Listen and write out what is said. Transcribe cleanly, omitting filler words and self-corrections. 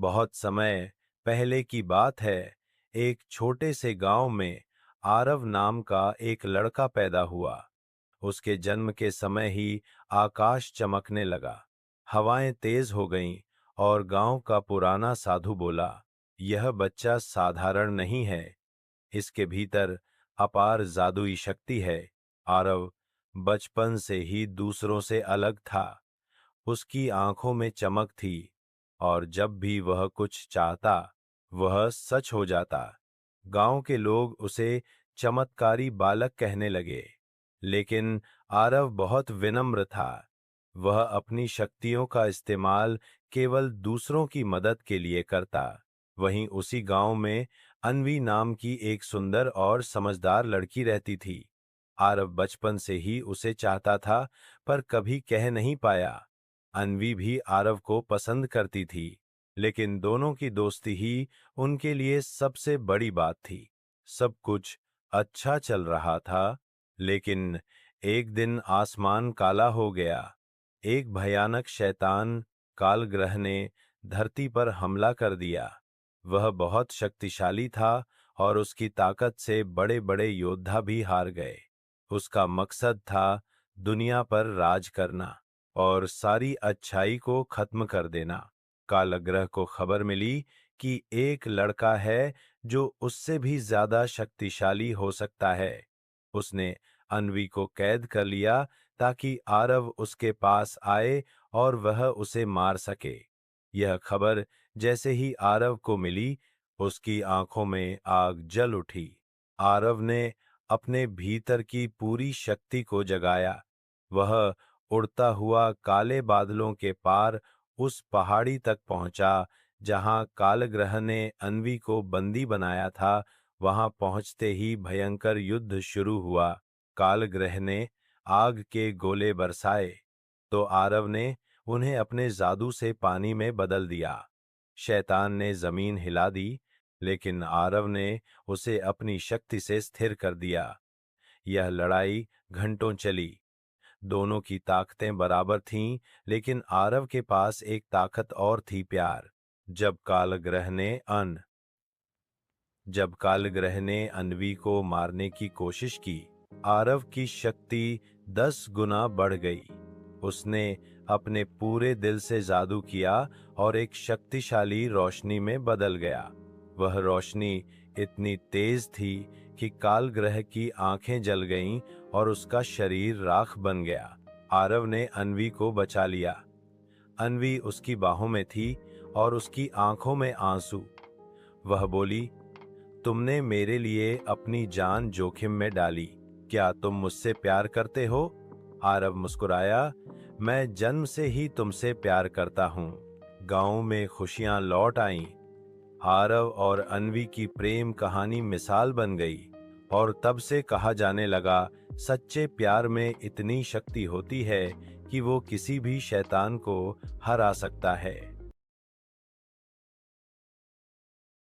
बहुत समय पहले की बात है। एक छोटे से गांव में आरव नाम का एक लड़का पैदा हुआ। उसके जन्म के समय ही आकाश चमकने लगा, हवाएं तेज हो गईं और गांव का पुराना साधु बोला, यह बच्चा साधारण नहीं है, इसके भीतर अपार जादुई शक्ति है। आरव बचपन से ही दूसरों से अलग था। उसकी आंखों में चमक थी और जब भी वह कुछ चाहता, वह सच हो जाता। गांव के लोग उसे चमत्कारी बालक कहने लगे। लेकिन आरव बहुत विनम्र था। वह अपनी शक्तियों का इस्तेमाल केवल दूसरों की मदद के लिए करता। वहीं उसी गांव में अन्वी नाम की एक सुंदर और समझदार लड़की रहती थी। आरव बचपन से ही उसे चाहता था, पर कभी कह नहीं पाया। अन्वी भी आरव को पसंद करती थी, लेकिन दोनों की दोस्ती ही उनके लिए सबसे बड़ी बात थी। सब कुछ अच्छा चल रहा था, लेकिन एक दिन आसमान काला हो गया। एक भयानक शैतान कालग्रह ने धरती पर हमला कर दिया। वह बहुत शक्तिशाली था और उसकी ताकत से बड़े-बड़े योद्धा भी हार गए। उसका मकसद था दुनिया पर राज करना और सारी अच्छाई को खत्म कर देना। कालग्रह को खबर मिली कि एक लड़का है जो उससे भी ज्यादा शक्तिशाली हो सकता है। उसने अन्वी को कैद कर लिया ताकि आरव उसके पास आए और वह उसे मार सके। यह खबर जैसे ही आरव को मिली, उसकी आंखों में आग जल उठी। आरव ने अपने भीतर की पूरी शक्ति को जगाया। वह उड़ता हुआ काले बादलों के पार उस पहाड़ी तक पहुंचा जहां कालग्रह ने अन्वी को बंदी बनाया था। वहां पहुंचते ही भयंकर युद्ध शुरू हुआ। कालग्रह ने आग के गोले बरसाए, तो आरव ने उन्हें अपने जादू से पानी में बदल दिया। शैतान ने जमीन हिला दी, लेकिन आरव ने उसे अपनी शक्ति से स्थिर कर दिया। यह लड़ाई घंटों चली। दोनों की ताकतें बराबर थीं, लेकिन आरव के पास एक ताकत और थी, प्यार। जब कालग्रह ने अन्वी को मारने की कोशिश की, आरव की शक्ति 10 गुना बढ़ गई। उसने अपने पूरे दिल से जादू किया और एक शक्तिशाली रोशनी में बदल गया। वह रोशनी इतनी तेज थी कि कालग्रह की आंखें जल गईं और उसका शरीर राख बन गया। आरव ने अन्वी को बचा लिया। अन्वी उसकी बाहों में थी और उसकी आंखों में आंसू। वह बोली, तुमने मेरे लिए अपनी जान जोखिम में डाली। क्या तुम मुझसे प्यार करते हो? आरव मुस्कुराया, मैं जन्म से ही तुमसे प्यार करता हूँ। गांव में खुशियां लौट आईं। आरव और अन्वी की प्रेम कहानी मिसाल बन गई और तब से कहा जाने लगा, सच्चे प्यार में इतनी शक्ति होती है कि वो किसी भी शैतान को हरा सकता है।